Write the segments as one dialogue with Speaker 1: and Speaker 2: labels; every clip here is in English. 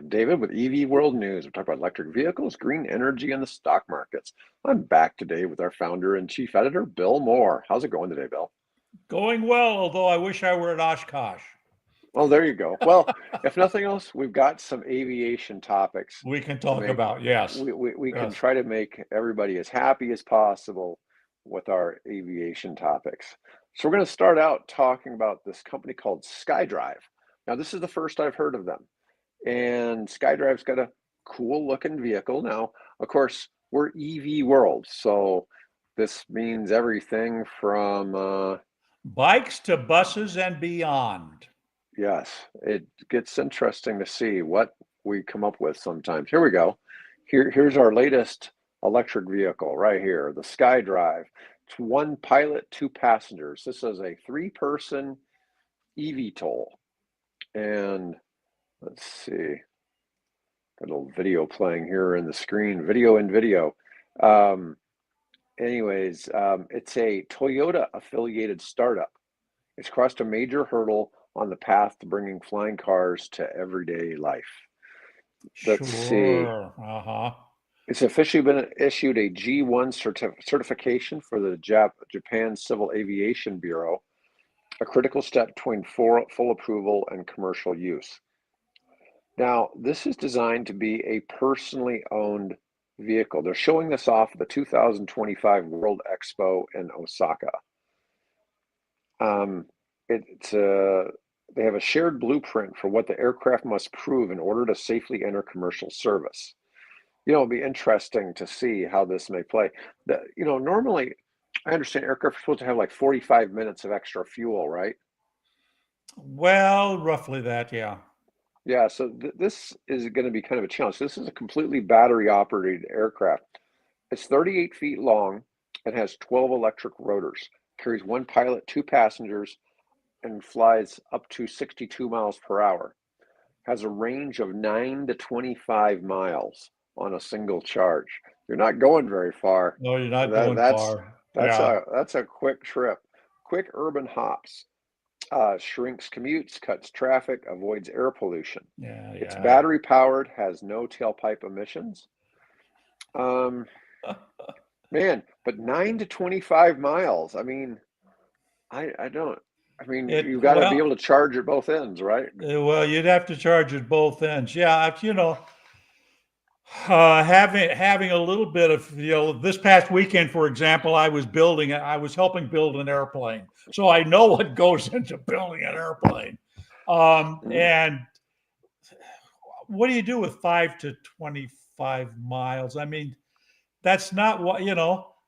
Speaker 1: I'm David with EV World News. We're talking about electric vehicles, green energy, and the stock markets. I'm back today with our founder and chief editor, Bill Moore. How's it going today, Bill?
Speaker 2: Going well, although I wish I were at Oshkosh.
Speaker 1: Oh, there you go. Well, if nothing else, we've got some aviation topics
Speaker 2: We can
Speaker 1: to
Speaker 2: talk
Speaker 1: make.
Speaker 2: about, yes.
Speaker 1: We can
Speaker 2: Yes.
Speaker 1: try to make everybody as happy as possible with our aviation topics. So we're going to start out talking about this company called SkyDrive. Now, this is the first I've heard of them. And SkyDrive's got a cool looking vehicle. Now, of course, we're EV world, so this means everything from
Speaker 2: Bikes to buses and beyond.
Speaker 1: yes, it gets interesting to see what we come up with sometimes. Here we go. Here's our latest electric vehicle right here, the SkyDrive. It's one pilot, two passengers. This is a three-person EVTOL. And let's see. Got a little video playing here in the screen, video in video. Um, it's a Toyota affiliated startup. It's crossed a major hurdle on the path to bringing flying cars to everyday life. Let's see.
Speaker 2: Sure. Uh-huh.
Speaker 1: It's officially been issued a G1 certification for the Japan Civil Aviation Bureau, a critical step between full approval and commercial use. Now, this is designed to be a personally owned vehicle. They're showing this off at the 2025 World Expo in Osaka. Um, they have a shared blueprint for what the aircraft must prove in order to safely enter commercial service. It'll be interesting to see how this may play. Normally, I understand aircraft are supposed to have like 45 minutes of extra fuel, right?
Speaker 2: Well, roughly that, yeah.
Speaker 1: Yeah, so this is going to be kind of a challenge. This is a completely battery operated aircraft. It's 38 feet long and has 12 electric rotors, carries one pilot, two passengers, and flies up to 62 miles per hour. Has a range of 9 to 25 miles on a single charge. You're not going very far.
Speaker 2: No, you're not
Speaker 1: That,
Speaker 2: going
Speaker 1: that's
Speaker 2: far.
Speaker 1: that's
Speaker 2: Yeah.
Speaker 1: a quick trip. Quick urban hops. Shrinks commutes, cuts traffic, avoids air pollution.
Speaker 2: Yeah,
Speaker 1: It's
Speaker 2: yeah.
Speaker 1: battery powered, has no tailpipe emissions. Um, Man, but 9 to 25 miles. I mean, I don't. I mean,
Speaker 2: It
Speaker 1: you got to be
Speaker 2: well,
Speaker 1: able to charge at both ends, right?
Speaker 2: well, you'd have to charge at both ends. Yeah, having a little bit of this past weekend, for example, I was helping build an airplane, so I know what goes into building an airplane.
Speaker 1: Mhm.
Speaker 2: And what do you do with 5 to 25 miles? I mean, that's not what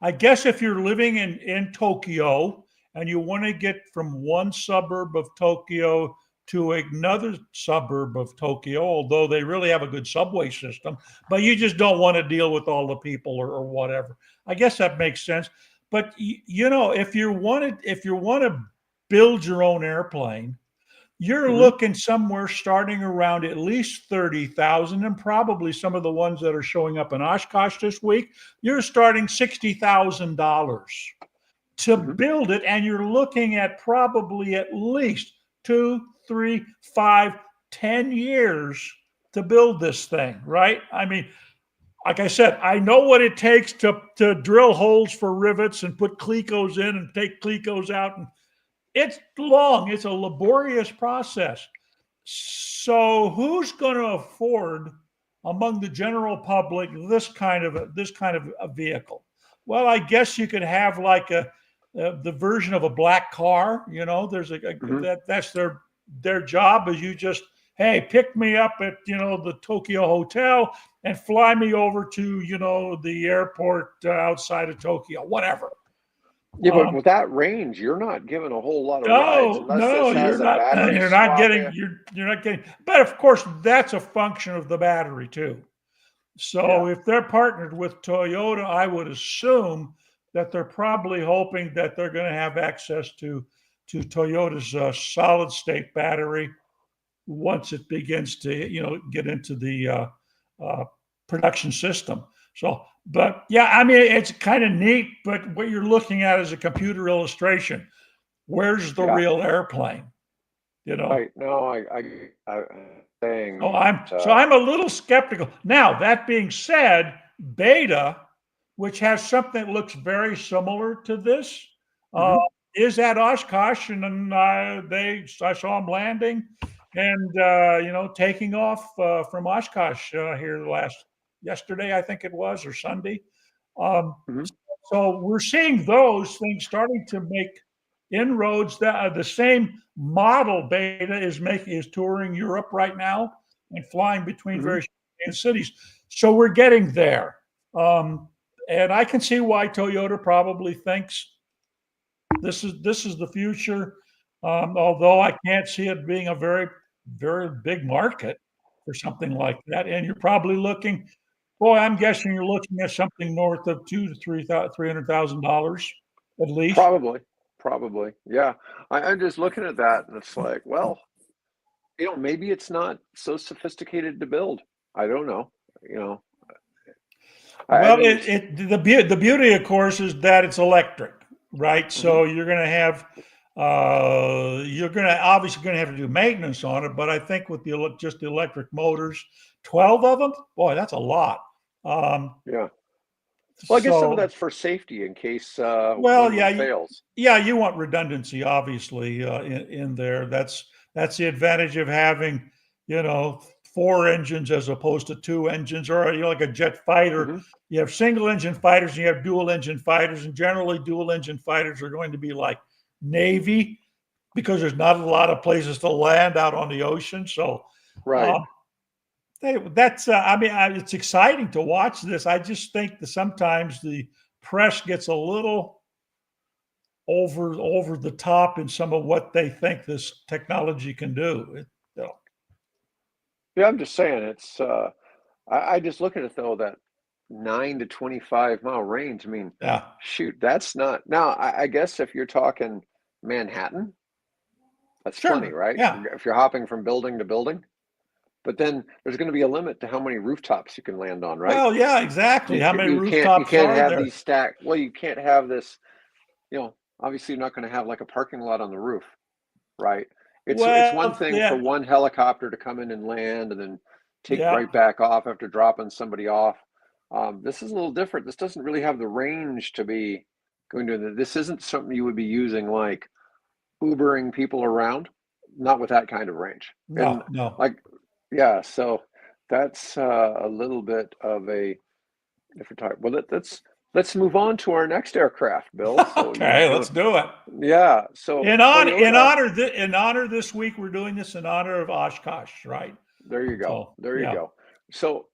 Speaker 2: I guess if you're living in Tokyo and you want to get from one suburb of Tokyo to another suburb of Tokyo, although they really have a good subway system, but you just don't want to deal with all the people or whatever. I guess that makes sense. But if you want to build your own airplane, you're
Speaker 1: Mhm.
Speaker 2: looking somewhere starting around at least 30,000, and probably some of the ones that are showing up in Oshkosh this week, you're starting $60,000 to
Speaker 1: Mhm.
Speaker 2: build it, and you're looking at probably at least 2, 3, 5, 10 years to build this thing, right? I mean, like I said, I know what it takes to drill holes for rivets and put clecos in and take clecos out, and it's long. It's a laborious process. So who's going to afford among the general public this kind of a vehicle? Well, I guess you could have like the version of a black car. There's
Speaker 1: Mhm.
Speaker 2: that's their job is you just, hey, pick me up at the Tokyo hotel and fly me over to the airport outside of Tokyo, whatever.
Speaker 1: Yeah, but
Speaker 2: Um,
Speaker 1: with that range, you're not given a whole lot of rides
Speaker 2: no,
Speaker 1: unless
Speaker 2: no,
Speaker 1: this
Speaker 2: you're
Speaker 1: has a
Speaker 2: not.
Speaker 1: battery
Speaker 2: You're not
Speaker 1: swap
Speaker 2: getting.
Speaker 1: in.
Speaker 2: You're not getting. But of course, that's a function of the battery too.
Speaker 1: Yeah.
Speaker 2: So if they're partnered with Toyota, I would assume that they're probably hoping that they're going to have access to Toyota's solid state battery once it begins to get into the uh, production system. So, but yeah, I mean it's kind of neat. But what you're looking at is a computer illustration. Where's the
Speaker 1: Yeah.
Speaker 2: real airplane? You know,
Speaker 1: Right. No, I saying
Speaker 2: So I'm a little skeptical. Now, that being said, Beta, which has something that looks very similar to this, uh,
Speaker 1: mhm,
Speaker 2: is at Oshkosh, and then I saw them landing and taking off from Oshkosh here yesterday, I think it was, or Sunday. Um,
Speaker 1: mhm,
Speaker 2: so we're seeing those things starting to make inroads. The same model Beta is touring Europe right now and flying between
Speaker 1: mhm.
Speaker 2: various cities. So we're getting there. Um, and I can see why Toyota probably thinks this is the future. Although I can't see it being a very, very big market for something like that. And you're probably looking, boy, I'm guessing you're looking at something north of $300,000 at least.
Speaker 1: Probably, probably, yeah. I'm just looking at that, and it's like, well, maybe it's not so sophisticated to build. I don't know. You know, I
Speaker 2: Well,
Speaker 1: mean, it's.
Speaker 2: the beauty, of course, is that it's electric, right?
Speaker 1: Mhm,
Speaker 2: So you're going to obviously going to have to do maintenance on it, but I think with just the electric motors, 12 of them, boy, that's a lot. Um,
Speaker 1: yeah. Well, I guess some of
Speaker 2: so
Speaker 1: that's for safety in case one
Speaker 2: Well,
Speaker 1: of them fails.
Speaker 2: yeah, you want redundancy, obviously, in there. That's the advantage of having, you know, four engines as opposed to two engines, or like a jet fighter.
Speaker 1: Hmm.
Speaker 2: You have single engine fighters and you have dual engine fighters, and generally dual engine fighters are going to be like Navy because there's not a lot of places to land out on the ocean. So
Speaker 1: Right.
Speaker 2: um, that's I mean, it's exciting to watch this. I just think that sometimes the press gets a little over the top in some of what they think this technology can do.
Speaker 1: Yeah, I'm just saying it's. I just look at it though that 9 to 25 mile range. I mean,
Speaker 2: Yeah,
Speaker 1: shoot, that's not. Now, I guess if you're talking Manhattan, that's plenty,
Speaker 2: sure.
Speaker 1: right?
Speaker 2: Yeah.
Speaker 1: If you're hopping from building to building, but then there's going to be a limit to how many rooftops you can land on, right?
Speaker 2: Well, yeah, exactly. How many
Speaker 1: You
Speaker 2: rooftops
Speaker 1: can't
Speaker 2: are
Speaker 1: have
Speaker 2: there?
Speaker 1: these stacked. Well, you can't have this. Obviously, you're not going to have like a parking lot on the roof, right? It's one
Speaker 2: Well,
Speaker 1: thing for
Speaker 2: yeah,
Speaker 1: one helicopter to come in and land and then take
Speaker 2: yeah.
Speaker 1: right back off after dropping somebody off. This is a little different. This doesn't really have the range to be going to. This isn't something you would be using like Ubering people around, not with that kind of range. And
Speaker 2: No, no.
Speaker 1: like, yeah, so that's a little bit of a different type. Well, let's move on to our next aircraft, Bill. So
Speaker 2: Okay, let's do it.
Speaker 1: yeah. So Toyota.
Speaker 2: In honor this week, we're doing this in honor of Oshkosh, right?
Speaker 1: There you go.
Speaker 2: So
Speaker 1: There you
Speaker 2: yeah.
Speaker 1: go. So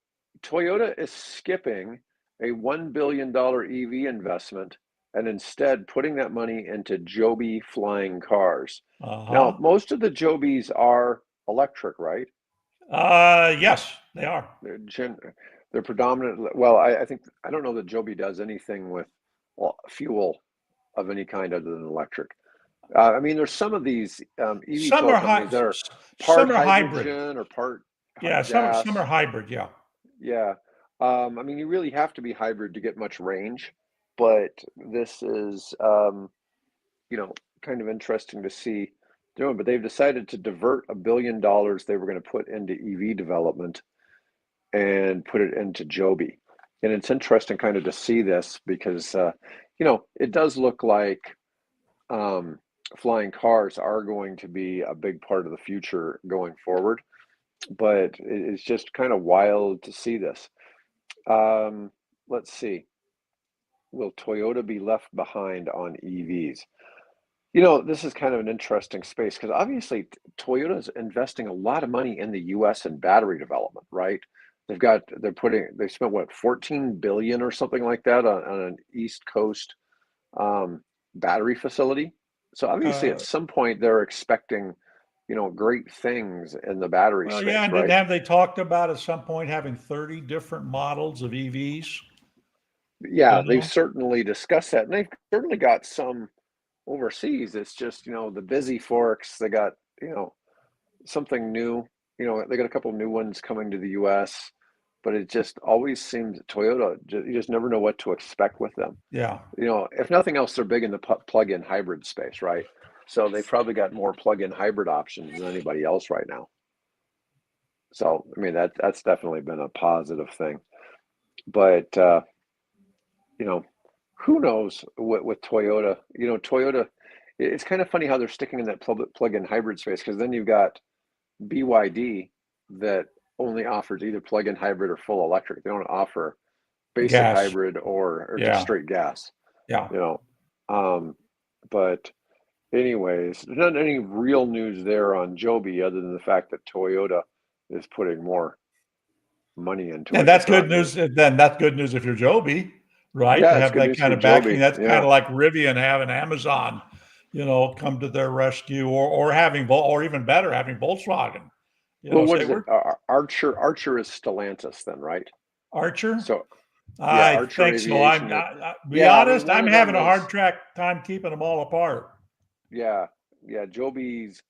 Speaker 1: Toyota is skipping a $1 billion EV investment and instead putting that money into Joby flying cars. Now,
Speaker 2: Uh-huh.
Speaker 1: most of the Jobies are electric, right?
Speaker 2: Yes, they are.
Speaker 1: They're they're predominant. Well, I think I don't know that Joby does anything with fuel of any kind other than electric. I mean, there's some of these
Speaker 2: Some
Speaker 1: EVTOL
Speaker 2: are
Speaker 1: companies that are part
Speaker 2: some are hybrid.
Speaker 1: hydrogen or part
Speaker 2: Yeah, some
Speaker 1: gas.
Speaker 2: are hybrid, yeah.
Speaker 1: Yeah. I mean, you really have to be hybrid to get much range, but this is, you know, kind of interesting to see doing. But they've decided to divert $1 billion they were going to put into EV development and put it into Joby. And it's interesting kind of to see this because, it does look like um, flying cars are going to be a big part of the future going forward. But it's just kind of wild to see this. Um, let's see. Will Toyota be left behind on EVs? This is kind of an interesting space because obviously Toyota is investing a lot of money in the US in battery development, right? They spent what, 14 billion or something like that on an East Coast battery facility. So obviously at
Speaker 2: Uh,
Speaker 1: some point they're expecting, great things in the battery
Speaker 2: well, yeah,
Speaker 1: space,
Speaker 2: and didn't
Speaker 1: right?
Speaker 2: have they talked about at some point having 30 different models of EVs? You
Speaker 1: Yeah, they've
Speaker 2: know?
Speaker 1: certainly discussed that, and they've certainly got some overseas. It's just, the busy forks, they got, something new. They got a couple new ones coming to the US, but it just always seems Toyota, you just never know what to expect with them.
Speaker 2: Yeah.
Speaker 1: If nothing else, they're big in the plug-in hybrid space, right? So they probably got more plug-in hybrid options than anybody else right now. So, I mean, that's definitely been a positive thing. But you know, who knows with Toyota? You know, Toyota. It's kind of funny how they're sticking in that plug-in hybrid space because then you've got BYD that only offers either plug-in hybrid or full electric. They don't offer basic
Speaker 2: Gas.
Speaker 1: hybrid or just
Speaker 2: Yeah.
Speaker 1: straight gas.
Speaker 2: Yeah.
Speaker 1: You know, but anyways, there's not any real news there on Joby other than the fact that Toyota is putting more money into
Speaker 2: And
Speaker 1: it.
Speaker 2: that's
Speaker 1: That's
Speaker 2: good
Speaker 1: not
Speaker 2: news.
Speaker 1: new.
Speaker 2: Then that's good news if you're Joby, right? To
Speaker 1: Yeah, it's
Speaker 2: have
Speaker 1: good
Speaker 2: that
Speaker 1: news for
Speaker 2: kind of backing.
Speaker 1: Joby.
Speaker 2: That's kind
Speaker 1: Yeah.
Speaker 2: of like Rivian having Amazon, come to their rescue, or having, or even better, having Volkswagen.
Speaker 1: Well, what
Speaker 2: Say
Speaker 1: is it?
Speaker 2: we're
Speaker 1: Archer is Stellantis then, right?
Speaker 2: Archer.
Speaker 1: So yeah,
Speaker 2: I
Speaker 1: Archer
Speaker 2: think so.
Speaker 1: Aviation.
Speaker 2: Be
Speaker 1: Yeah, I mean
Speaker 2: honest,
Speaker 1: one
Speaker 2: I'm
Speaker 1: of them
Speaker 2: having a
Speaker 1: is
Speaker 2: hard time keeping them all apart.
Speaker 1: yeah, yeah. Joby's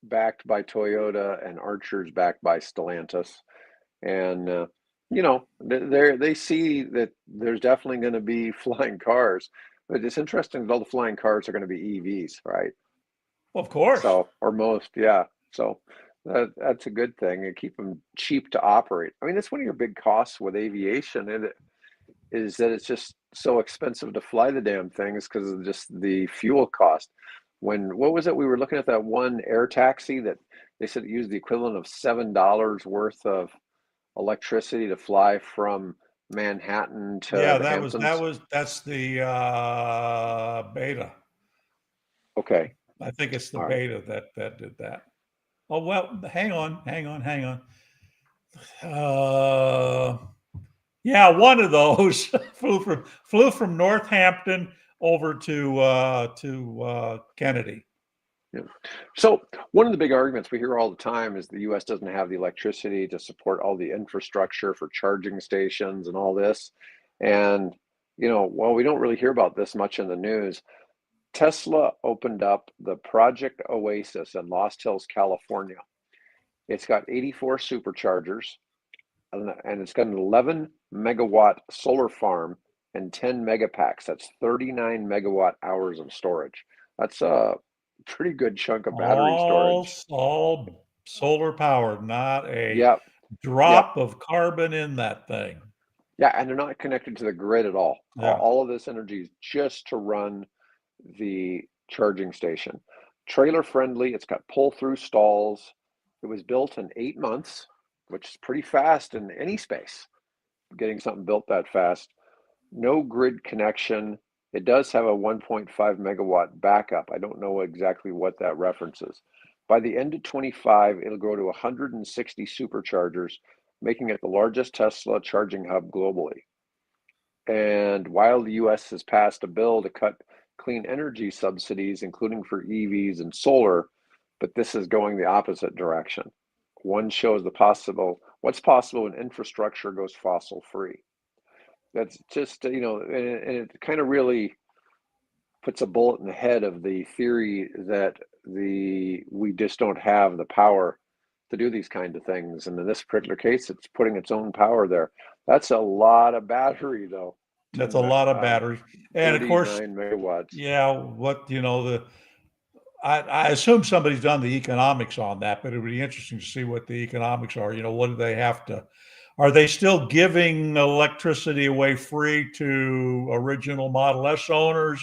Speaker 1: backed by Toyota and Archer's backed by Stellantis. And they see that there's definitely going to be flying cars, but it's interesting that all the flying cars are going to be EVs, right?
Speaker 2: Of course.
Speaker 1: So, or most, yeah. So that's a good thing and keep them cheap to operate. I mean, that's one of your big costs with aviation, and it is that it's just so expensive to fly the damn things because of just the fuel cost. What was it? We were looking at that one air taxi that they said it used the equivalent of $7 worth of electricity to fly from Manhattan to
Speaker 2: Yeah,
Speaker 1: the Hamptons.
Speaker 2: that's the beta.
Speaker 1: Okay,
Speaker 2: I think it's the
Speaker 1: all right.
Speaker 2: beta that did that. Oh well, hang on. Uh, yeah, one of those flew from Northampton over to Kennedy.
Speaker 1: Yeah. So one of the big arguments we hear all the time is the U.S. doesn't have the electricity to support all the infrastructure for charging stations and all this. And well, we don't really hear about this much in the news. Tesla opened up the Project Oasis in Lost Hills, California. It's got 84 superchargers, and it's got an 11 megawatt solar farm and 10 megapacks. That's 39 megawatt hours of storage. That's a pretty good chunk of battery
Speaker 2: All
Speaker 1: storage.
Speaker 2: all solar powered, not a
Speaker 1: Yep, yep,
Speaker 2: drop of carbon in that thing.
Speaker 1: yeah, and they're not connected to the grid at all.
Speaker 2: Yeah.
Speaker 1: All of this energy is just to run the charging station. Trailer friendly, it's got pull through stalls. It was built in 8 months, which is pretty fast in any space. Getting something built that fast. No grid connection. It does have a 1.5 megawatt backup. I don't know exactly what that references. By the end of 25, it'll grow to 160 superchargers, making it the largest Tesla charging hub globally. And while the US has passed a bill to cut clean energy subsidies, including for EVs and solar, but this is going the opposite direction. One shows what's possible when infrastructure goes fossil free. That's just, and it kind of really puts a bullet in the head of the theory that we just don't have the power to do these kind of things. And in this particular case, it's putting its own power there. That's a lot of battery, though.
Speaker 2: That's a lot of battery. And of course,
Speaker 1: 39 megawatts.
Speaker 2: yeah, I assume somebody's done the economics on that, but it would be interesting to see what the economics are. What do they have to? Are they still giving electricity away free to original Model S owners?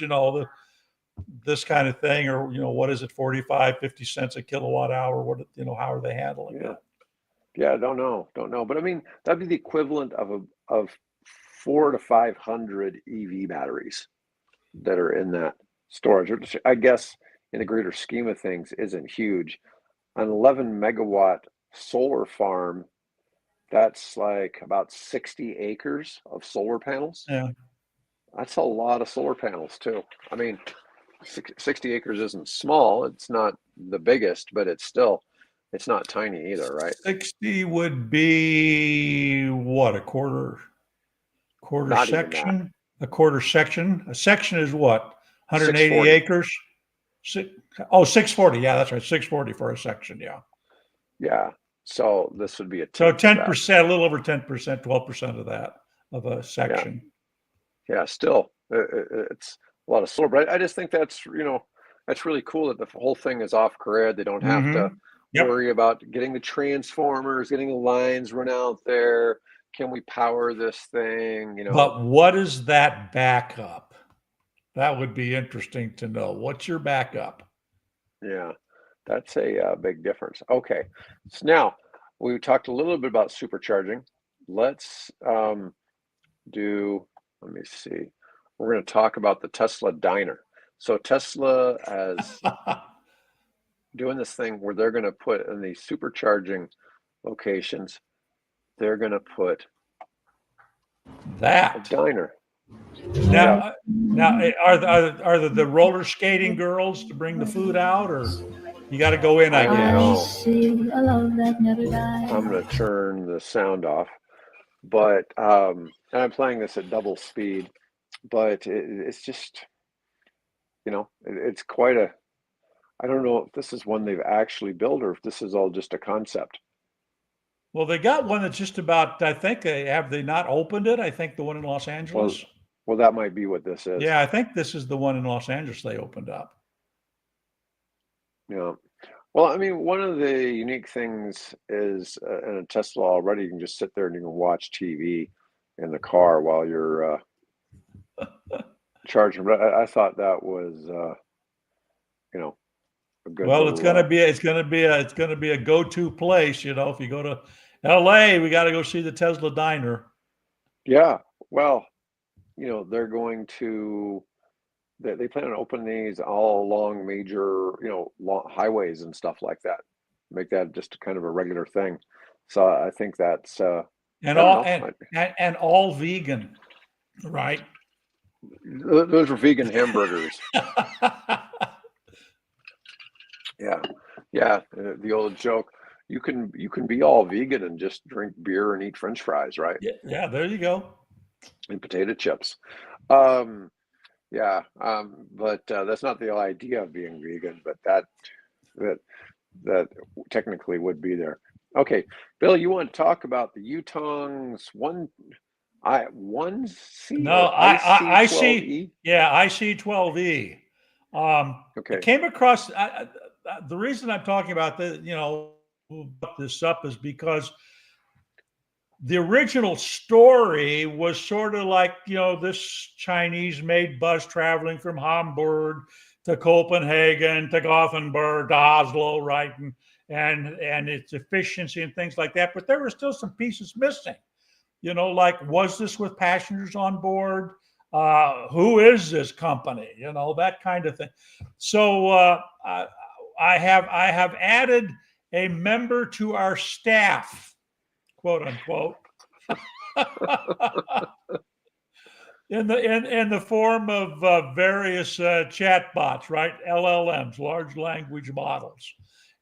Speaker 2: This kind of thing, or what is it, 45, 50 cents a kilowatt hour? How are they handling
Speaker 1: Yeah.
Speaker 2: that?
Speaker 1: Yeah, I don't know. But I mean, that'd be the equivalent of 400 to 500 EV batteries that are in that storage, which I guess in the greater scheme of things isn't huge. An 11 megawatt solar farm, that's like about 60 acres of solar panels.
Speaker 2: Yeah.
Speaker 1: That's a lot of solar panels too. I mean, 60 acres isn't small. It's not the biggest, but it's not tiny either, right?
Speaker 2: 60 would be what, quarter
Speaker 1: Not even that.
Speaker 2: section? A quarter section? A section is what? 180
Speaker 1: 640.
Speaker 2: acres? 640. Yeah, that's right. 640 for a section. Yeah.
Speaker 1: Yeah. So this would be a
Speaker 2: So
Speaker 1: tenth of that.
Speaker 2: 10%, a little over 10%, 12% of that, of a
Speaker 1: Yeah.
Speaker 2: section.
Speaker 1: Yeah. Still, it's a lot of solar, but I just think that's really cool that the whole thing is off grid. They don't have to
Speaker 2: Mm-hmm. Yep.
Speaker 1: worry about getting the transformers, getting the lines run out there. Can we power this thing?
Speaker 2: But what is that backup? That would be interesting to know. What's your backup?
Speaker 1: Yeah, that's a big difference. Okay, so now we talked a little bit about supercharging. Let's let me see. We're going to talk about the Tesla diner. So Tesla has doing this thing where they're going to put in these supercharging locations, they're going to put a
Speaker 2: That.
Speaker 1: diner. Yeah.
Speaker 2: Now, are the roller skating girls to bring the food out, or you got to go in? I
Speaker 1: I don't
Speaker 2: guess.
Speaker 1: know.
Speaker 3: see a love that never dies.
Speaker 1: I'm going to turn the sound off, but and I'm playing this at double speed, but it's just, it's quite a, I don't know if this is one they've actually built or if this is all just a concept.
Speaker 2: Well, they got one that's just about. I think they not opened it. I think the one in Los
Speaker 1: Well,
Speaker 2: Angeles.
Speaker 1: well, that might be what this is.
Speaker 2: Yeah, I think this is the one in Los Angeles they opened up.
Speaker 1: Yeah. Well, I mean, one of the unique things is in a Tesla already, you can just sit there and you can watch TV in the car while you're charging. But I thought that was, a good
Speaker 2: Well, it's
Speaker 1: little.
Speaker 2: gonna be a go-to place. If you go to L.A., we got to go see the Tesla diner.
Speaker 1: Yeah. Well, they're going to. They plan on opening these all along major, long highways and stuff like that. Make that just kind of a regular thing. So I think that's. I
Speaker 2: And
Speaker 1: don't
Speaker 2: all
Speaker 1: know.
Speaker 2: and all vegan, right?
Speaker 1: Those were vegan hamburgers. Yeah, yeah. The old joke. You can be all vegan and just drink beer and eat French fries, right?
Speaker 2: Yeah, there you go.
Speaker 1: And potato chips. Um, yeah. But that's not the idea of being vegan, but that that technically would be there. Okay, Bill, you want to talk about the Yutong's one C
Speaker 2: No,
Speaker 1: or IC
Speaker 2: I
Speaker 1: twelve
Speaker 2: see.
Speaker 1: E?
Speaker 2: Yeah, IC12E. I
Speaker 1: Okay.
Speaker 2: came across the reason I'm talking about this up is because the original story was sort of like, this Chinese made bus traveling from Hamburg to Copenhagen to Gothenburg to Oslo, right? And its efficiency and things like that. But there were still some pieces missing. Like, was this with passengers on board? Who is this company? That kind of thing. So I have added a member to our staff, quote unquote, in the form of various chat bots, right? LLMs, large language models.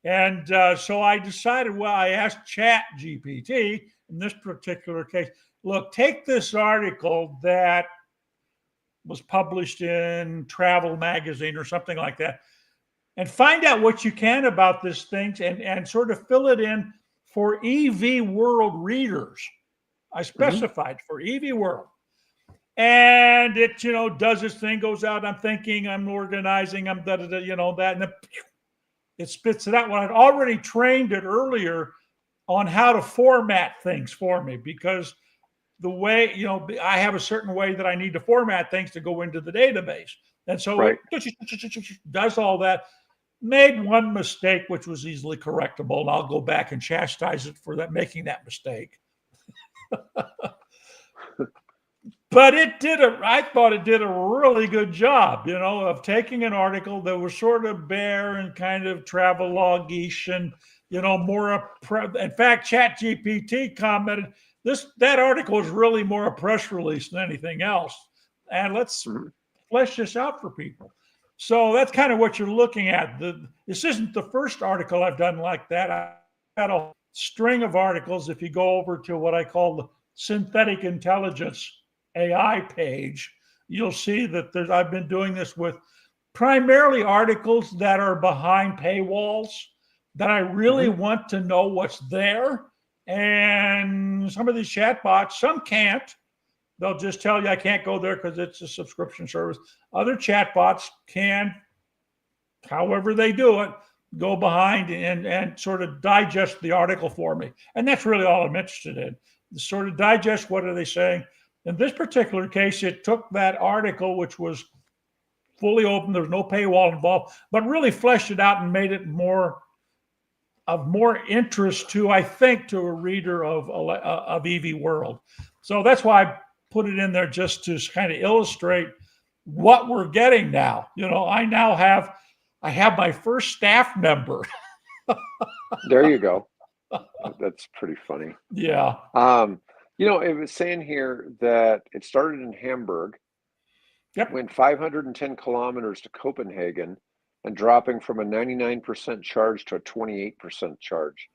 Speaker 2: And so I decided, I asked Chat GPT in this particular case, look, take this article that was published in Travel Magazine or something like that, and find out what you can about this thing and sort of fill it in for EV World readers. I specified for EV World. And it, does its thing, goes out. I'm thinking, I'm organizing, I'm that, and then it spits it out. When I'd already trained it earlier on how to format things for me, because the way, I have a certain way that I need to format things to go into the database. And so
Speaker 1: Right.
Speaker 2: it does all that. Made one mistake, which was easily correctable, and I'll go back and chastise it for making that mistake. But I thought it did a really good job, of taking an article that was sort of bare and kind of travelogue-ish and, more, in fact, ChatGPT commented, that article is really more a press release than anything else. And let's flesh this out for people. So that's kind of what you're looking at. This isn't the first article I've done like that. I had a string of articles. If you go over to what I call the synthetic intelligence AI page, you'll see that I've been doing this with primarily articles that are behind paywalls that I really want to know what's there. And some of these chatbots, some can't. They'll just tell you I can't go there because it's a subscription service. Other chatbots can, however they do it, go behind and sort of digest the article for me. And that's really all I'm interested in. Sort of digest what are they saying. In this particular case, it took that article, which was fully open, there's no paywall involved, but really fleshed it out and made it more interest to, I think, to a reader of EV World. So that's why I put it in there, just to kind of illustrate what we're getting now. I have my first staff member.
Speaker 1: There you go. That's pretty funny.
Speaker 2: Yeah.
Speaker 1: It was saying here that it started in Hamburg,
Speaker 2: Yep.
Speaker 1: went 510 kilometers to Copenhagen, and dropping from a 99% charge to a 28% charge.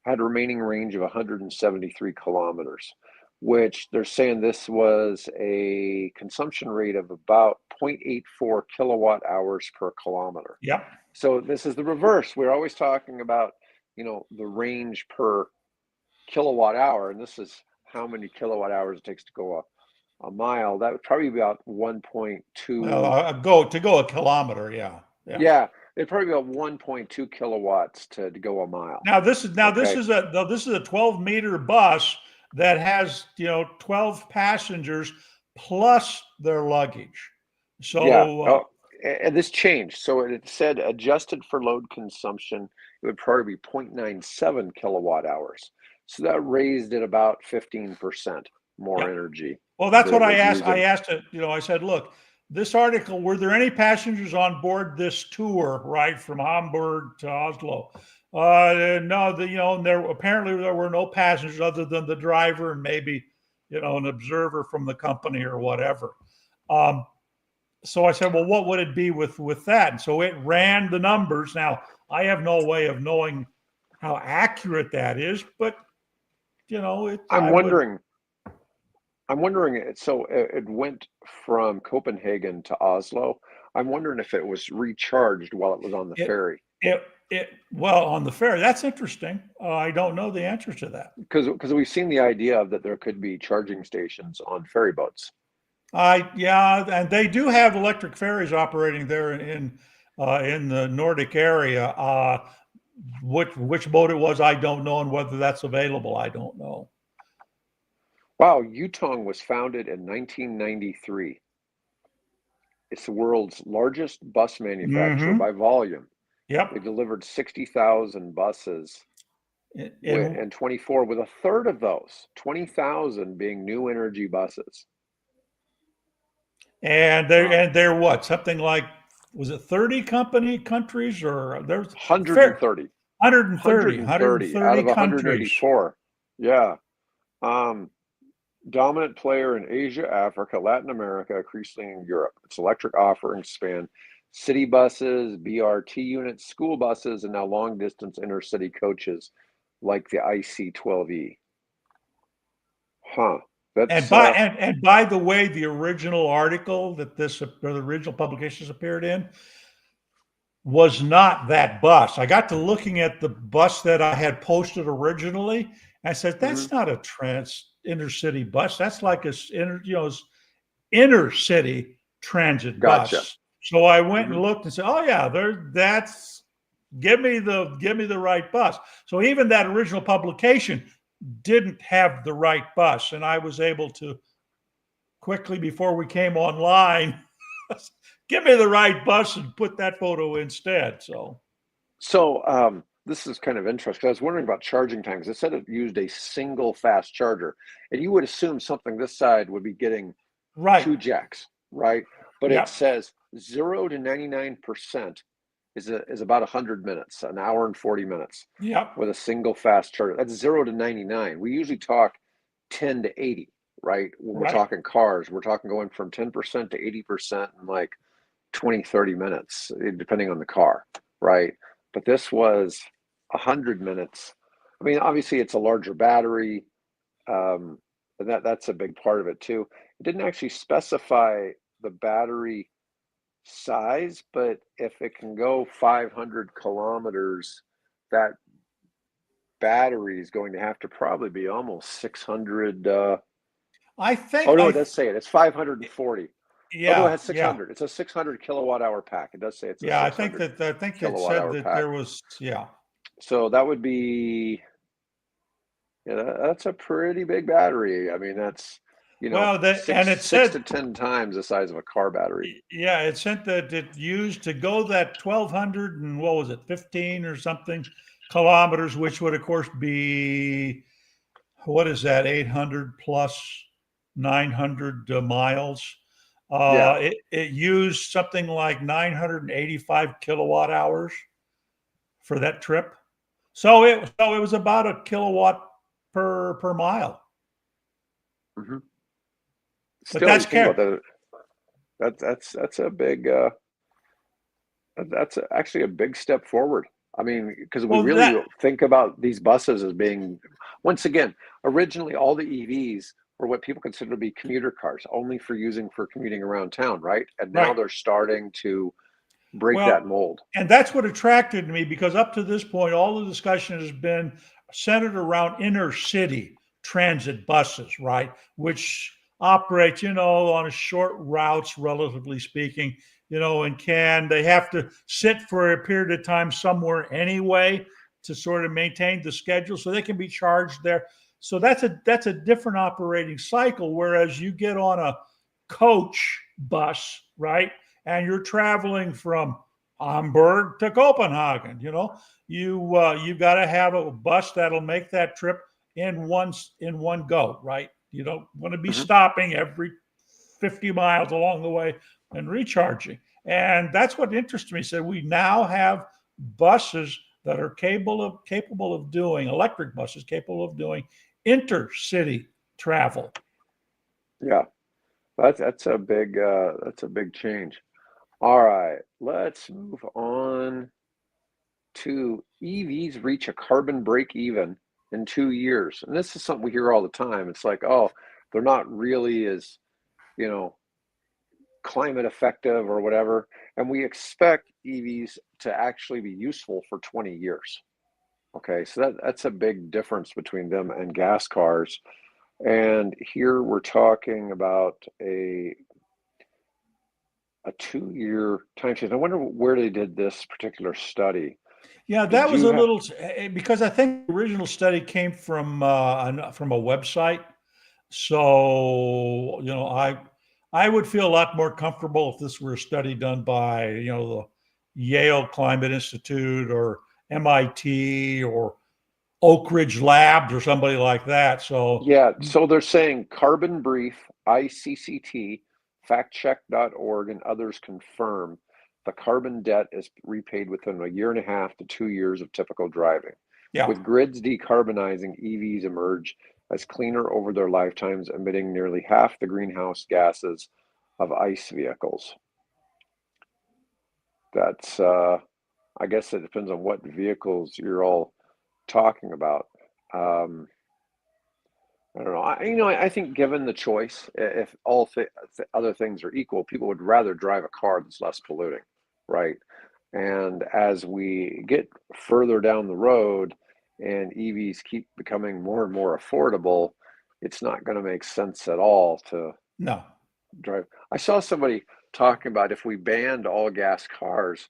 Speaker 1: Had a remaining range of 173 kilometers, which they're saying this was a consumption rate of about 0.84 kilowatt hours per kilometer.
Speaker 2: Yep.
Speaker 1: So this is the reverse. We're always talking about, the range per kilowatt hour, and this is how many kilowatt hours it takes to go a mile. That would probably be about 1.2.
Speaker 2: Go a kilometer. Yeah.
Speaker 1: Yeah, it'd probably be about 1.2 kilowatts to go a mile.
Speaker 2: This is a 12-meter bus that has 12 passengers plus their luggage. So
Speaker 1: yeah. And this changed. So it said adjusted for load consumption, it would probably be 0.97 kilowatt hours. So that raised it about 15% more energy.
Speaker 2: Well, that's what I asked. I asked it. I said, look, this article, were there any passengers on board this tour, right, from Hamburg to Oslo? No, there were no passengers other than the driver and maybe, an observer from the company or whatever. So I said, well, what would it be with that? And so it ran the numbers. Now, I have no way of knowing how accurate that is, but,
Speaker 1: I'm wondering. So it went from Copenhagen to Oslo. I'm wondering if it was recharged while it was on the ferry.
Speaker 2: Well, on the ferry, that's interesting. I don't know the answer to that.
Speaker 1: Because we've seen the idea of that there could be charging stations on ferry boats.
Speaker 2: Yeah, and they do have electric ferries operating there in the Nordic area. Which boat it was, I don't know, and whether that's available, I don't know.
Speaker 1: Wow, Yutong was founded in 1993. It's the world's largest bus manufacturer by volume.
Speaker 2: Yep.
Speaker 1: They delivered 60,000 buses and 24, with a third of those, 20,000, being new energy buses.
Speaker 2: And they're what? Something like, was it 30 countries, or there's
Speaker 1: 130.
Speaker 2: 130
Speaker 1: out of 184. Yeah. Dominant player in Asia, Africa, Latin America, increasingly in Europe. Its electric offerings span city buses, BRT units, school buses, and now long-distance intercity coaches like the IC12E. Huh.
Speaker 2: And by the way, the original article that the original publications appeared in was not that bus. I got to looking at the bus that I had posted originally. I said, that's not a intercity bus. That's like a inner city transit bus. So I went and looked and said, oh yeah, give me the right bus. So even that original publication didn't have the right bus, and I was able to quickly, before we came online, give me the right bus and put that photo instead.
Speaker 1: So this is kind of interesting. I was wondering about charging times. It said it used a single fast charger, and you would assume something this side would be getting 2 jacks, right? But it says 0 to 99% is about 100 minutes, an hour and 40 minutes. With a single fast charger. That's 0 to 99. We usually talk 10 to 80, right? When we're talking cars, we're talking going from 10% to 80% in like 20, 30 minutes, depending on the car, right? But this was 100 minutes. I mean, obviously it's a larger battery. And that's a big part of it too. It didn't actually specify the battery size, but if it can go 500 kilometers, that battery is going to have to probably be almost 600.
Speaker 2: I think.
Speaker 1: Oh no, it does say it. It's 540. Although it
Speaker 2: Yeah,
Speaker 1: has
Speaker 2: yeah,
Speaker 1: 600. It's a 600 kilowatt hour pack. It does say it's a
Speaker 2: yeah.
Speaker 1: 600
Speaker 2: I think it
Speaker 1: kilowatt
Speaker 2: said
Speaker 1: hour
Speaker 2: that
Speaker 1: pack.
Speaker 2: there was, yeah.
Speaker 1: So that would be, yeah, that's a pretty big battery. I mean, that's,
Speaker 2: Well, and it
Speaker 1: six
Speaker 2: said,
Speaker 1: to 10 times the size of a car battery.
Speaker 2: yeah, it said that it used to go that 1,200 and what was it, 15 or something kilometers, which would of course be, what is that, 800 plus 900 miles.
Speaker 1: Yeah.
Speaker 2: It used something like 985 kilowatt hours for that trip. So it was about a kilowatt per mile.
Speaker 1: hmm
Speaker 2: But
Speaker 1: Still, you
Speaker 2: that's
Speaker 1: think about
Speaker 2: care.
Speaker 1: that. That's a big. That's actually a big step forward. I mean, because we
Speaker 2: Well,
Speaker 1: really
Speaker 2: that
Speaker 1: think about these buses as being, once again, originally all the EVs were what people consider to be commuter cars, only for using for commuting around town, right? And now
Speaker 2: right.
Speaker 1: they're starting to break that
Speaker 2: Well,
Speaker 1: mold.
Speaker 2: and that's what attracted me because up to this point, all the discussion has been centered around inner city transit buses, right? Which operate, on short routes, relatively speaking, and they have to sit for a period of time somewhere anyway to sort of maintain the schedule so they can be charged there. So that's a different operating cycle. Whereas you get on a coach bus, right? And you're traveling from Hamburg to Copenhagen. You've got to have a bus that'll make that trip in one go, right? You don't want to be
Speaker 1: hmm
Speaker 2: stopping every 50 miles along the way and recharging. And that's what interests me. So we now have buses that are capable of doing electric buses capable of doing intercity travel.
Speaker 1: Yeah, that's a big change. All right, let's move on to EVs reach a carbon break even in 2 years. And this is something we hear all the time. It's like, oh, they're not really as, you know, climate effective or whatever. And we expect EVs to actually be useful for 20 years. Okay, so that's a big difference between them and gas cars. And here we're talking about a 2 year time change. I wonder where they did this particular study.
Speaker 2: Yeah, that
Speaker 1: Did
Speaker 2: was
Speaker 1: you
Speaker 2: a
Speaker 1: have?
Speaker 2: little because I think the original study came from a website. So I would feel a lot more comfortable if this were a study done by the Yale Climate Institute or MIT or Oak Ridge Labs or somebody like that. So
Speaker 1: Yeah, so they're saying Carbon Brief, ICCT, factcheck.org, and others confirm the carbon debt is repaid within a year and a half to 2 years of typical driving.
Speaker 2: yeah,
Speaker 1: With grids decarbonizing, EVs emerge as cleaner over their lifetimes, emitting nearly half the greenhouse gases of ICE vehicles. That's, I guess it depends on what vehicles you're all talking about. Um, I don't know. I think given the choice, if all other things are equal, people would rather drive a car that's less polluting, right? And as we get further down the road and EVs keep becoming more and more affordable, it's not going to make sense at all to
Speaker 2: no,
Speaker 1: drive. I saw somebody talking about if we banned all gas cars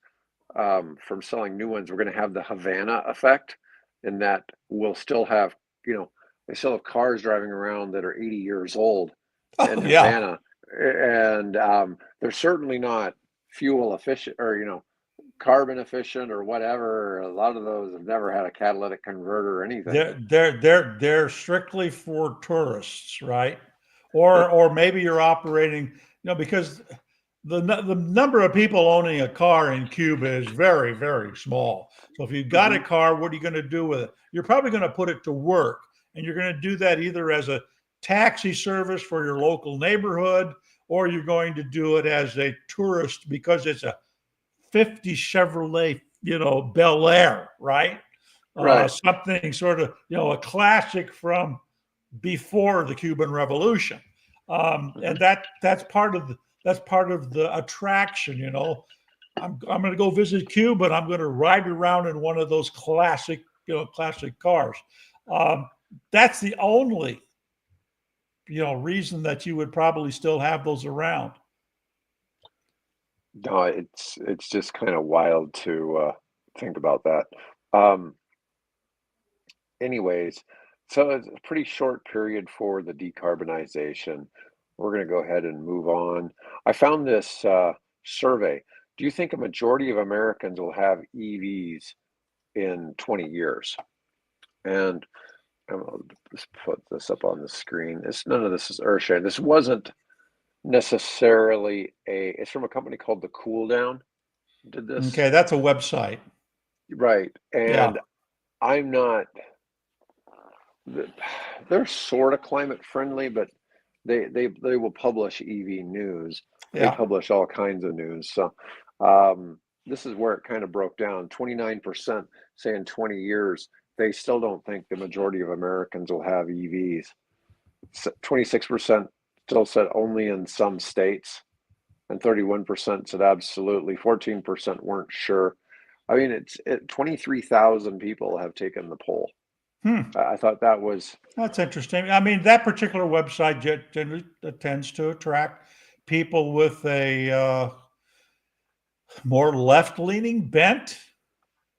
Speaker 1: from selling new ones, we're going to have the Havana effect, in that we'll still have, they still have cars driving around that are 80 years old
Speaker 2: oh
Speaker 1: in
Speaker 2: yeah,
Speaker 1: Havana, and they're certainly not fuel efficient or carbon efficient or whatever. A lot of those have never had a catalytic converter or anything.
Speaker 2: they're strictly for tourists, right? Or maybe you're operating, because the number of people owning a car in Cuba is very, very small. So if you've got a
Speaker 1: hmm
Speaker 2: car, what are you going to do with it? You're probably going to put it to work, and you're going to do that either as a taxi service for your local neighborhood, or you're going to do it as a tourist because it's a 50 Chevrolet, Bel Air, right?
Speaker 1: Right.
Speaker 2: Something sort of, a classic from before the Cuban Revolution,
Speaker 1: hmm
Speaker 2: and that's part of the attraction. I'm going to go visit Cuba, and I'm going to ride around in one of those classic cars. Um, that's the only reason that you would probably still have those around.
Speaker 1: No, it's just kind of wild to think about that. Um, anyways, so it's a pretty short period for the decarbonization. We're going to go ahead and move on. I found this survey. Do you think a majority of Americans will have EVs in 20 years? And I'll just put this up on the screen. None of this is earth-shattering. This wasn't necessarily it's from a company called the Cool Down. Did this
Speaker 2: Okay, that's a website.
Speaker 1: right,
Speaker 2: Yeah,
Speaker 1: and I'm not. They're sort of climate friendly, but they will publish EV news. They
Speaker 2: yeah.
Speaker 1: publish all kinds of news. So this is where it kind of broke down. 29% say in 20 years they still don't think the majority of Americans will have EVs. 26% still said only in some states, and 31% said absolutely. 14% weren't sure. I mean, 23,000 people have taken the poll.
Speaker 2: Hmm.
Speaker 1: I thought that was,
Speaker 2: That's interesting. I mean, that particular website generally tends to attract people with a more left-leaning bent,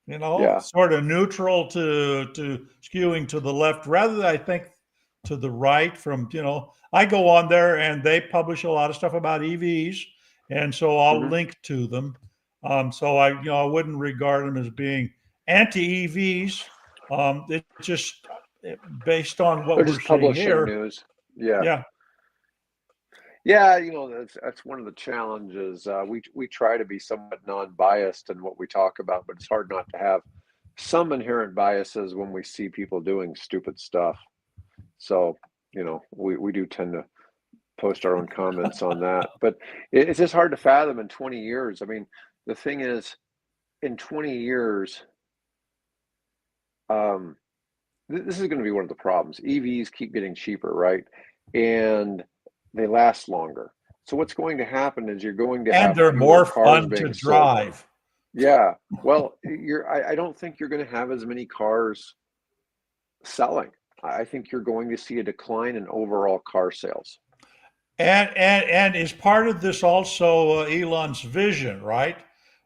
Speaker 1: yeah.
Speaker 2: sort of neutral to skewing to the left, rather than I think to the right. I go on there and they publish a lot of stuff about EVs, and so I'll
Speaker 1: Hmm.
Speaker 2: link to them. So I wouldn't regard them as being anti-EVs. It's just based on what
Speaker 1: They're
Speaker 2: we're
Speaker 1: just
Speaker 2: seeing
Speaker 1: publishing
Speaker 2: here.
Speaker 1: news. Yeah.
Speaker 2: Yeah.
Speaker 1: Yeah, that's one of the challenges. We try to be somewhat non-biased in what we talk about, but it's hard not to have some inherent biases when we see people doing stupid stuff. So, we do tend to post our own comments on that. But it's just hard to fathom in 20 years. I mean, the thing is, in 20 years, um, this is going to be one of the problems. EVs keep getting cheaper, right? And they last longer. So what's going to happen is you're going to
Speaker 2: And
Speaker 1: have
Speaker 2: they're
Speaker 1: fewer
Speaker 2: more
Speaker 1: cars
Speaker 2: fun to
Speaker 1: being sold.
Speaker 2: drive.
Speaker 1: Yeah. Well, I don't think you're going to have as many cars selling. I think you're going to see a decline in overall car sales.
Speaker 2: And is part of this also Elon's vision, right?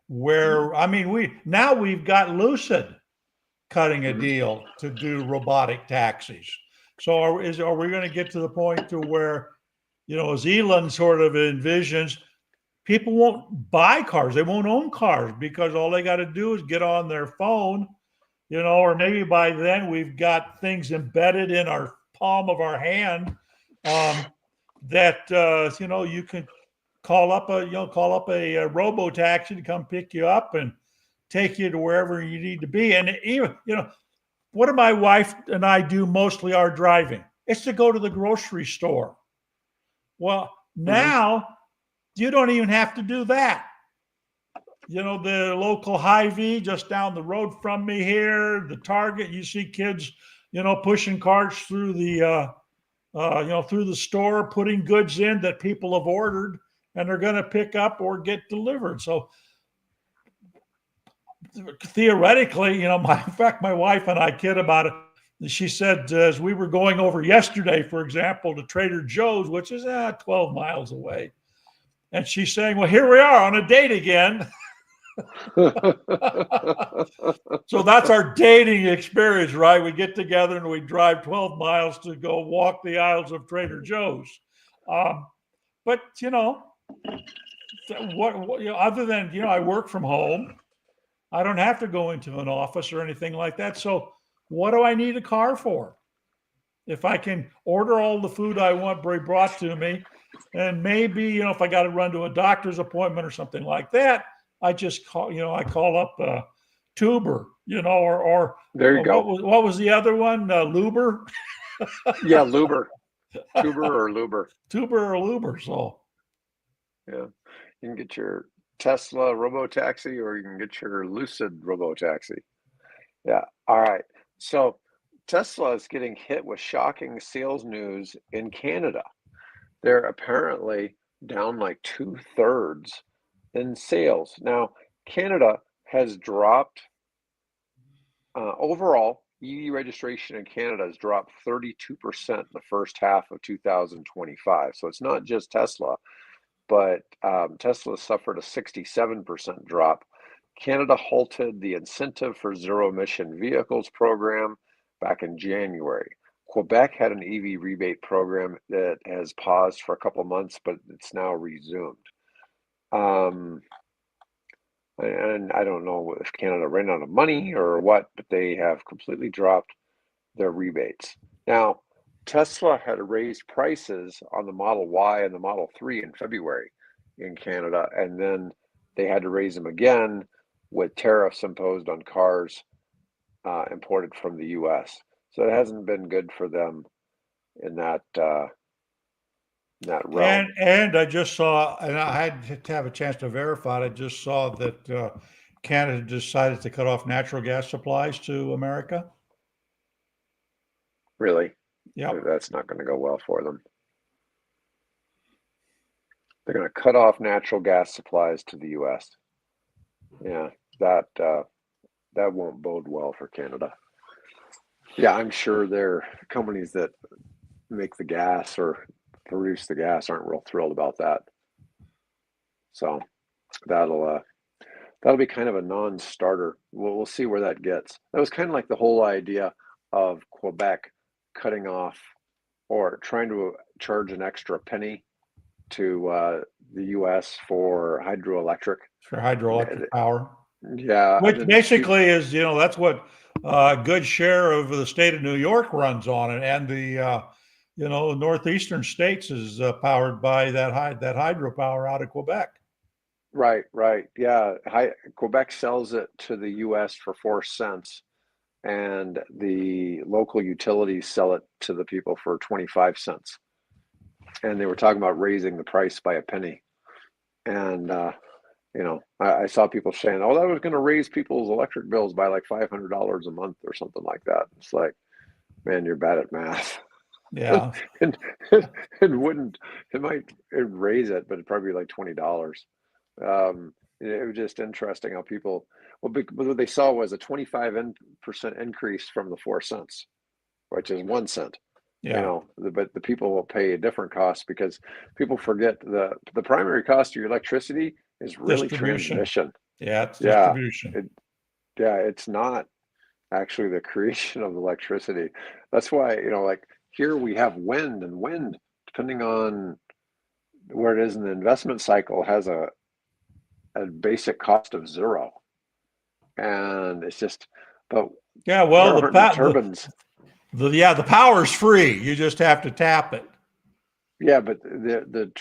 Speaker 2: Where I mean, we've got Lucid cutting a
Speaker 1: Mm-hmm.
Speaker 2: deal to do robotic taxis. So are we going to get to the point to where, as Elon sort of envisions, people won't buy cars, they won't own cars because all they got to do is get on their phone, or maybe by then we've got things embedded in our palm of our hand, um, that you can call up a robo taxi to come pick you up and take you to wherever you need to be. And even what do my wife and I do mostly our driving? It's to go to the grocery store. Well,
Speaker 1: Mm-hmm.
Speaker 2: now you don't even have to do that. The local Hy-Vee just down the road from me here, the Target, you see kids, pushing carts through through the store, putting goods in that people have ordered and they're going to pick up or get delivered. So theoretically, in fact, my wife and I kid about it. She said, as we were going over yesterday, for example, to Trader Joe's, which is 12 miles away, and she's saying, well, here we are on a date again. So that's our dating experience, right? We get together and we drive 12 miles to go walk the aisles of Trader Joe's. But other than I work from home, I don't have to go into an office or anything like that. So what do I need a car for? If I can order all the food I want brought to me, and maybe if I got to run to a doctor's appointment or something like that, I just call up Tuber, or
Speaker 1: There you go.
Speaker 2: what was the other one? Luber?
Speaker 1: Yeah, Luber. Tuber or Luber.
Speaker 2: Tuber or Luber. So
Speaker 1: Yeah. You can get your Tesla robo-taxi or you can get your Lucid robo-taxi. Yeah. All right. So Tesla is getting hit with shocking sales news in Canada. They're apparently down like 2/3 in sales. Now, Canada has dropped overall. EV registration in Canada has dropped 32% in the first half of 2025. So it's not just Tesla. but Tesla suffered a 67% drop. Canada halted the incentive for zero emission vehicles program back in January. Quebec had an EV rebate program that has paused for a couple of months, but it's now resumed. And I don't know if Canada ran out of money or what, but they have completely dropped their rebates. Now, Tesla had raised prices on the Model Y and the Model 3 in February in Canada, and then they had to raise them again with tariffs imposed on cars imported from the US. So it hasn't been good for them in that realm.
Speaker 2: And I just saw, and I had to have a chance to verify it. I just saw that Canada decided to cut off natural gas supplies to America.
Speaker 1: Really,
Speaker 2: Yep.
Speaker 1: that's not going to go well for them. They're going to cut off natural gas supplies to the US. Yeah, that won't bode well for Canada. Yeah, I'm sure their companies that make the gas or produce the gas aren't real thrilled about that. So that'll be kind of a non-starter. We'll see where that gets. That was kind of like the whole idea of Quebec cutting off or trying to charge an extra penny to the US for hydroelectric.
Speaker 2: For hydroelectric power.
Speaker 1: Yeah,
Speaker 2: Which basically is, that's what a good share of the state of New York runs on it, and the northeastern states is powered by that hydropower out of Quebec.
Speaker 1: Right. Yeah, Quebec sells it to the US for 4 cents, and the local utilities sell it to the people for 25 cents. And they were talking about raising the price by a penny. And I saw people saying, "Oh, that was going to raise people's electric bills by like $500 a month or something like that." It's like, man, you're bad at math.
Speaker 2: Yeah.
Speaker 1: and it might raise it, but it'd probably be like $20. It was just interesting how people, what they saw was a 25% increase from the 4 cents, which is 1 cent.
Speaker 2: Yeah.
Speaker 1: But the people will pay a different cost because people forget the primary cost of your electricity is really transmission.
Speaker 2: Yeah, it's
Speaker 1: Yeah,
Speaker 2: distribution.
Speaker 1: it's not actually the creation of electricity. That's why, like here we have wind, and wind, depending on where it is in the investment cycle, has a basic cost of zero. And it's just, but
Speaker 2: yeah, well,
Speaker 1: the turbines.
Speaker 2: The power's free. You just have to tap it.
Speaker 1: Yeah, but the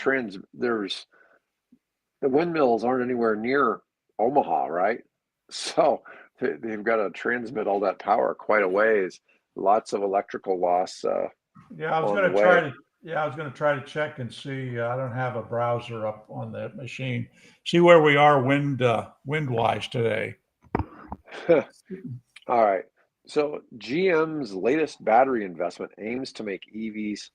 Speaker 1: windmills aren't anywhere near Omaha, right? So they've got to transmit all that power quite a ways. Lots of electrical loss.
Speaker 2: Yeah, I was going to try to check and see. I don't have a browser up on the machine. See where we are wind wise today.
Speaker 1: All right. So GM's latest battery investment aims to make EVs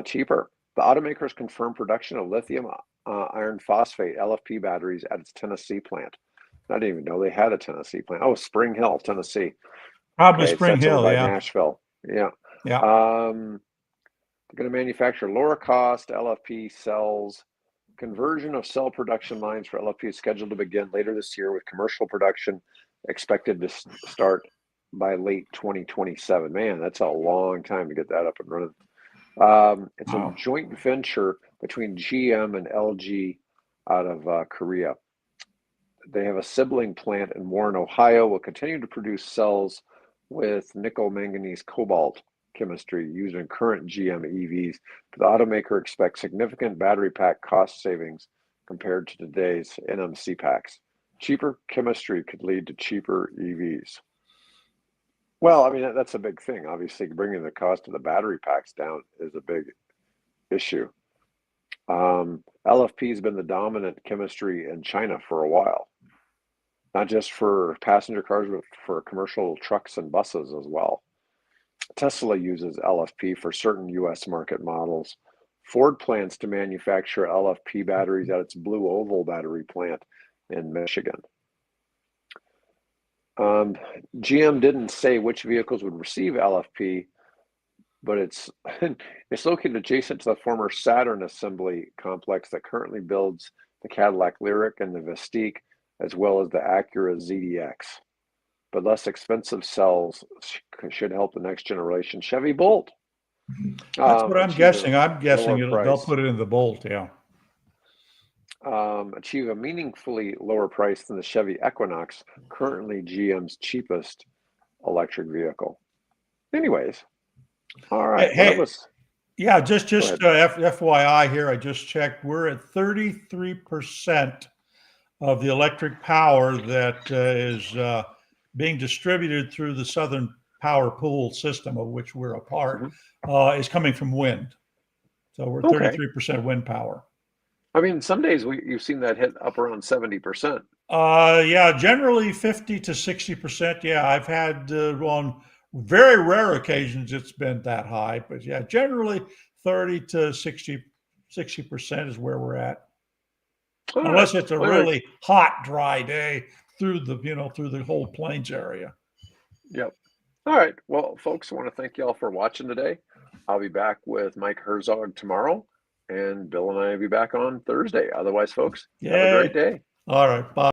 Speaker 1: cheaper. The automakers confirmed production of lithium iron phosphate LFP batteries at its Tennessee plant. I didn't even know they had a Tennessee plant. Oh, Spring Hill, Tennessee.
Speaker 2: Probably Spring Hill,
Speaker 1: by
Speaker 2: yeah.
Speaker 1: Nashville. Yeah.
Speaker 2: Yeah.
Speaker 1: They're going to manufacture lower cost LFP cells. Conversion of cell production lines for LFP is scheduled to begin later this year, with commercial production expected to start by late 2027. Man, that's a long time to get that up and running. It's a joint venture between GM and LG out of Korea. They have a sibling plant in Warren, Ohio. Will continue to produce cells with nickel manganese cobalt chemistry used in current GM EVs. The automaker expects significant battery pack cost savings compared to today's NMC packs. Cheaper chemistry could lead to cheaper EVs. Well, I mean, that's a big thing. Obviously, bringing the cost of the battery packs down is a big issue. LFP has been the dominant chemistry in China for a while, not just for passenger cars, but for commercial trucks and buses as well. Tesla uses LFP for certain US market models. Ford plans to manufacture LFP batteries at its Blue Oval battery plant in Michigan. GM didn't say which vehicles would receive LFP, but it's it's located adjacent to the former Saturn assembly complex that currently builds the Cadillac Lyriq and the Mystique, as well as the Acura ZDX. But less expensive cells should help the next generation Chevy Bolt.
Speaker 2: That's what I'm
Speaker 1: Achieve
Speaker 2: guessing.
Speaker 1: a
Speaker 2: I'm guessing
Speaker 1: lower
Speaker 2: they'll
Speaker 1: price.
Speaker 2: put it in the Bolt. Yeah.
Speaker 1: Achieve a meaningfully lower price than the Chevy Equinox, currently GM's cheapest electric vehicle. Anyways, all right. Well, that
Speaker 2: Hey,
Speaker 1: was.
Speaker 2: yeah, just
Speaker 1: Go ahead.
Speaker 2: FYI here, I just checked. We're at 33% of the electric power that is being distributed through the Southern Power Pool system, of which we're a part, is coming from wind. So we're
Speaker 1: Okay.
Speaker 2: 33% wind power.
Speaker 1: I mean, some days you've seen that hit up around 70%.
Speaker 2: Yeah, generally 50 to 60%. Yeah, I've had on very rare occasions it's been that high, but yeah, generally 30 to 60% is where we're at.
Speaker 1: All right.
Speaker 2: Unless it's a
Speaker 1: Well, anyway,
Speaker 2: really hot, dry day through the whole plains area.
Speaker 1: yep. All right. Well, folks, I want to thank you all for watching today. I'll be back with Mike Herzog tomorrow, and Bill and I will be back on Thursday. Otherwise, folks, have a great
Speaker 2: Yay.
Speaker 1: day.
Speaker 2: All right. Bye.